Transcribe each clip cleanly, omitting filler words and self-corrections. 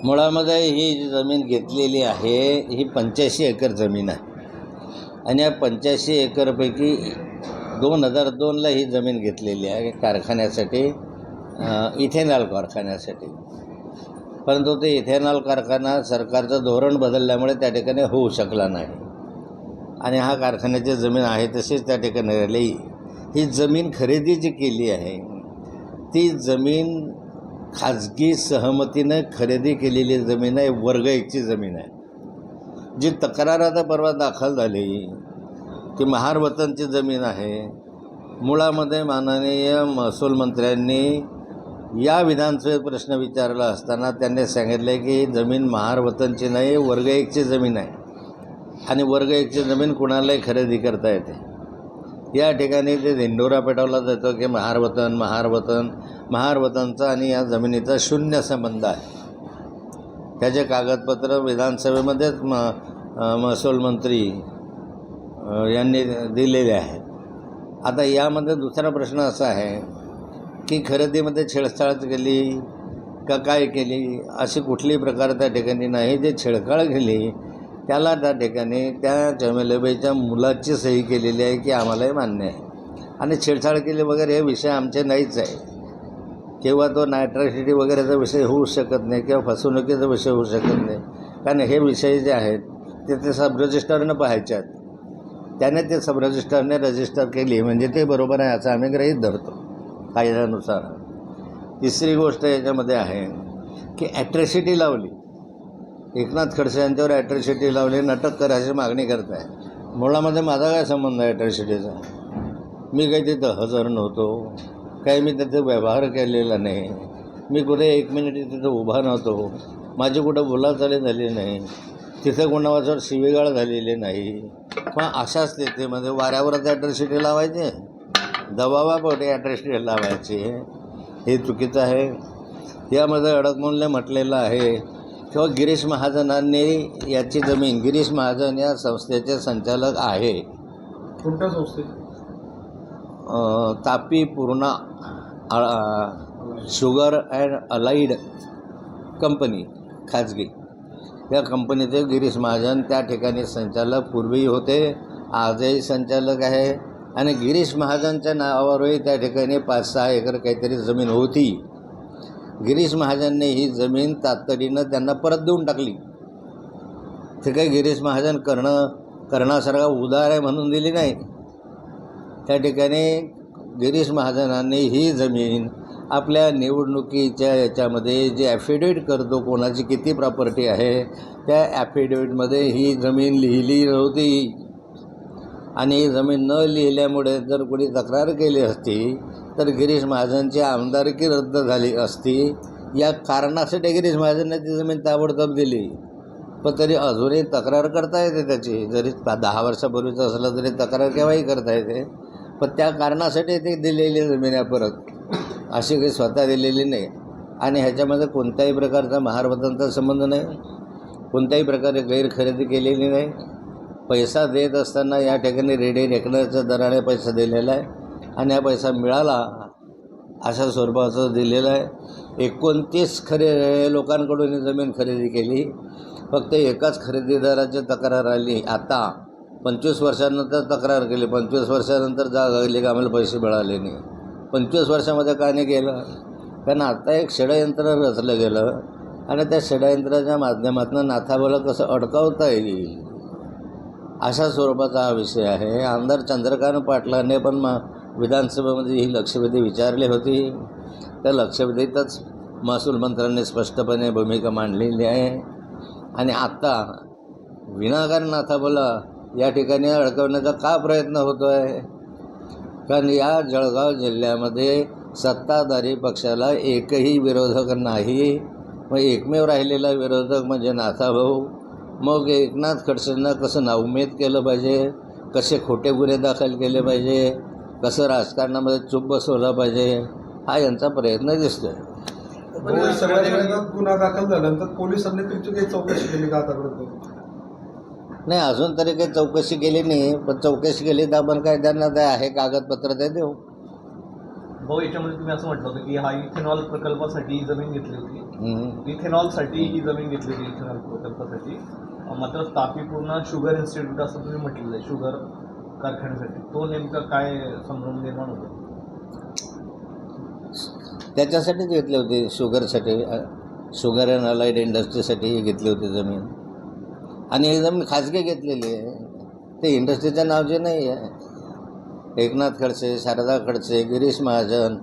मुळामध्ये ही जी जमीन घेतलेली आहे ही 85 एकर जमीन आहे आणि या 85 एकरपैकी 2002ला ही जमीन घेतलेली आहे कारखान्यासाठी, इथेनॉल कारखान्यासाठी. परंतु ते इथेनॉल कारखाना सरकारचं धोरण बदलल्यामुळे त्या ठिकाणी होऊ शकला नाही आणि हा कारखान्याची जमीन आहे तशीच त्या ठिकाणी राहिली. ही जमीन खरेदी जी केली आहे ती जमीन खाजगी सहमतीनं खरेदी केलेली जमीन आहे, वर्ग एकची जमीन आहे. जी तक्रार आता परवा दाखल झाली ती महार वतनची जमीन आहे. मुळामध्ये माननीय महसूल मंत्र्यांनी या विधानसभेत प्रश्न विचारला असताना त्यांनी सांगितले की ही जमीन महार वतनची नाही, वर्ग एकची जमीन आहे आणि वर्ग एकची जमीन कुणालाही खरेदी करता येते. या ठिकाणी ते धिंडोरा पेटवला जातो की महार वतनचा आणि या जमिनीचा शून्य संबंध आहे. त्याचे कागदपत्र विधानसभेमध्येच महसूल मंत्री यांनी दिलेले आहेत. आता यामध्ये दुसरा प्रश्न असा आहे की खरेदीमध्ये छेडछाड केली का काय केली, अशी कुठलीही प्रकार त्या ठिकाणी नाही. जे छेडछाड केली त्याला त्या ठिकाणी त्या चमेलीबाईच्या मुलाची सही केलेली आहे की आम्हालाही मान्य आहे आणि छेडछाड केली वगैरे हे विषय आमचे नाहीच आहे किंवा तो नायट्रॉसिटी वगैरेचा विषय होऊ शकत नाही किंवा फसवणुकीचा विषय होऊ शकत नाही. कारण हे विषय जे आहेत ते सब रजिस्टरनं पाहायचे आहेत. त्याने ते सब रजिस्टरने रजिस्टर केली म्हणजे ते बरोबर आहे असं आम्ही गृहीत धरतो कायद्यानुसार. तिसरी गोष्ट याच्यामध्ये आहे की ॲट्रॉसिटी लावली, एकनाथ खडसे यांच्यावर ॲट्रॉसिटी लावली, नाटक करायची मागणी करत आहे. मुळामध्ये माझा काय संबंध आहे ॲट्रॉसिटीचा? मी काही तिथं हजर नव्हतो, काही मी त्याचा व्यवहार केलेला नाही, मी कुठे 1 मिनिट तिथं उभा नव्हतो, माझी कुठं बोलाचाली झाली नाही, तिथं कोणावर शिवीगाळ झालेली नाही. पण अशा स्थितीमध्ये वाऱ्यावरच ॲट्रॉसिटी लावायची, दबावापोटी ॲट्रॉसिटी लावायची, हे चुकीचं आहे. यामध्ये अडकमोलने म्हटलेलं आहे किंवा गिरीश महाजनांनी याची जमीन, गिरीश महाजन या संस्थेचे संचालक आहे. कोणत्या संस्थे? Tapi Purna sugar and allied company खाजगी, या कंपनीचे गिरीश महाजन त्या ठिकाणी संचालक पूर्वी होते, आजही संचालक आहे. आणि गिरीश महाजनच्या नावावरही त्या ठिकाणी 5-6 एकर काहीतरी जमीन होती. गिरीश महाजनने ही जमीन तातडीनं त्यांना परत देऊन टाकली. ते काही गिरीश महाजन करण्यासारखा उदार आहे म्हणून दिली नाही. त्या ठिकाणी गिरीश महाजनांनी ही जमीन आपल्या निवडणुकीच्या याच्यामध्ये जे ॲफिडेविट करतो कोणाची किती प्रॉपर्टी आहे त्या ॲफिडेविटमध्ये ही जमीन लिहिली नव्हती आणि ही जमीन न लिहिल्यामुळे जर कोणी तक्रार केली असती तर गिरीश महाजनची आमदारकी रद्द झाली असती. या कारणासाठी गिरीश महाजनने ती जमीन ताबडतोब दिली. पण तरी अजूनही तक्रार करता येते त्याची, जरी 10 वर्षापूर्वीचं असलं तरी तक्रार केव्हाही करता येते. पण त्या कारणासाठी ती दिलेली जमीन आहे परत, अशी काही स्वतः दिलेली नाही. आणि ह्याच्यामध्ये कोणत्याही प्रकारचा महार वतनचा संबंध नाही, कोणत्याही प्रकारे गैरखरेदी केलेली नाही. पैसा देत असताना या ठिकाणी रेडी रेकनरच्या दराने पैसा दिलेला आहे आणि हा पैसा मिळाला अशा स्वरूपाचं दिलेलं आहे. 29 लोकांकडून ही जमीन खरेदी केली, फक्त एकाच खरेदीदाराची तक्रार आली. आता 25 वर्षानंतर तक्रार केली, 25 वर्षानंतर जाग लागली की आम्हाला पैसे मिळाले नाही. 25 वर्षामध्ये का नाही गेलं? कारण आता एक षडयंत्र रचलं गेलं आणि त्या षडयंत्राच्या माध्यमातून नाथाबाला कसं अडकावता येईल अशा स्वरूपाचा हा विषय आहे. आमदार चंद्रकांत पाटलांनी पण विधानसभेमध्ये ही लक्षवेधी विचारली होती. त्या लक्षवेधीतच महसूल मंत्र्यांनी स्पष्टपणे भूमिका मांडलेली आहे. आणि आत्ता विनाकारण नाथाबाला या ठिकाणी अडकवण्याचा का प्रयत्न होतो आहे? कारण या जळगाव जिल्ह्यामध्ये सत्ताधारी पक्षाला एकही विरोधक नाही. मग एकमेव राहिलेला विरोधक म्हणजे नाथाभाऊ. मग एकनाथ खडसेंना कसं नाउमेद केलं पाहिजे, कसे खोटे गुन्हे दाखल केले पाहिजे, कसं राजकारणामध्ये चूप बसवलं पाहिजे, हा यांचा प्रयत्न दिसतोय. गुन्हा दाखल झाल्यानंतर पोलिसांनी तुमची काही चौकशी केली का आतापर्यंत? नाही, अजून तरी काही चौकशी केली नाही. पण चौकशी केली तर आपण काय त्यांना ते आहे कागदपत्र ते देऊ. भाऊ याच्यामध्ये तुम्ही असं म्हटलं होतं की हा इथेनॉल प्रकल्पासाठी ही जमीन घेतली होती. हम्म. इथेनॉलसाठी ही जमीन घेतली होती इथेनॉल प्रकल्पासाठी. मात्र तापी पूर्ण शुगर इन्स्टिट्यूट असं तुम्ही म्हटलेलं आहे शुगर कारखान्यासाठी. तो नेमका काय संभ्रम निर्माण होतो? त्याच्यासाठीच घेतले होते शुगरसाठी, शुगर अँड अलाइड इंडस्ट्रीसाठी घेतली होती जमीन. आणि ही जमीन खाजगी घेतलेली आहे, ते इंडस्ट्रीच्या नावाचे नाही आहे. एकनाथ खडसे, शारदा खडसे, गिरीश महाजन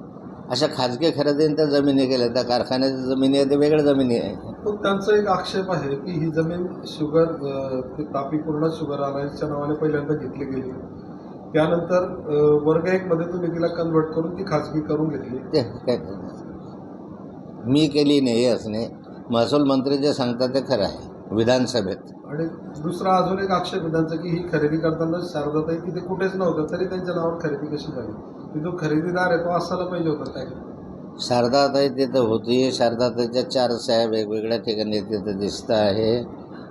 अशा खाजगी खरेदीने त्या जमिनी केल्या. त्या कारखान्याच्या जमिनी आहे ते वेगळ्या जमिनी आहे. पण त्यांचा एक आक्षेप आहे की ही जमीन शुगर ते तापी पूर्ण शुगर अलायन्सच्या नावाने पहिल्यांदा घेतली गेली. त्यानंतर वर्ग 1 मध्ये तुम्ही तिला कन्वर्ट करून ती खाजगी करून घेतली. ते काय मी केली नाही असं नाही. महसूल मंत्री जे सांगतात ते खरं आहे विधानसभेत. आणि दुसरा अजून एक आक्षेप आहे त्यांचा की ही खरेदी करताना शारदाताई तिथे कुठेच नव्हतं तरी त्यांच्या नावावर खरेदी कशी झाली. की जो खरेदीदार आहे तो असायला पाहिजे होता काय? शारदाताई तिथं होती. शारदाताईच्या 4 सह्या वेगवेगळ्या ठिकाणी तिथं दिसतं आहे.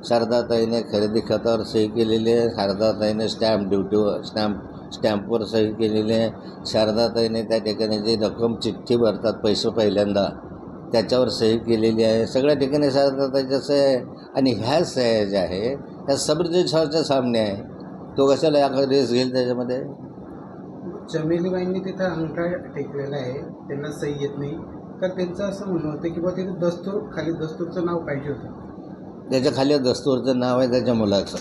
शारदाताईने खरेदी खतावर सही केलेली आहे. शारदाताईने स्टॅम्पवर सही केलेली आहे. शारदाताईने त्या ठिकाणी जी रक्कम चिठ्ठी भरतात पैसे पहिल्यांदा त्याच्यावर सही केलेली आहे. सगळ्या ठिकाणी शारदाताईच्या सह्या आहे. आणि ह्या सह्या ज्या आहे ह्या सब रजिस्ट्रारच्या सामने आहे. तो कशाला या रेस घेईल त्याच्यामध्ये? चमेलीबाईंनी तिथं अंगठा टेकलेला आहे, त्यांना सही येत नाही. तर त्यांचं असं म्हणणं होतं की बाबा तिथे दस्तूर खाली दस्तूरचं नाव पाहिजे होतं. त्याच्या खाली दस्तूरचं नाव आहे त्याच्या मुलाचं.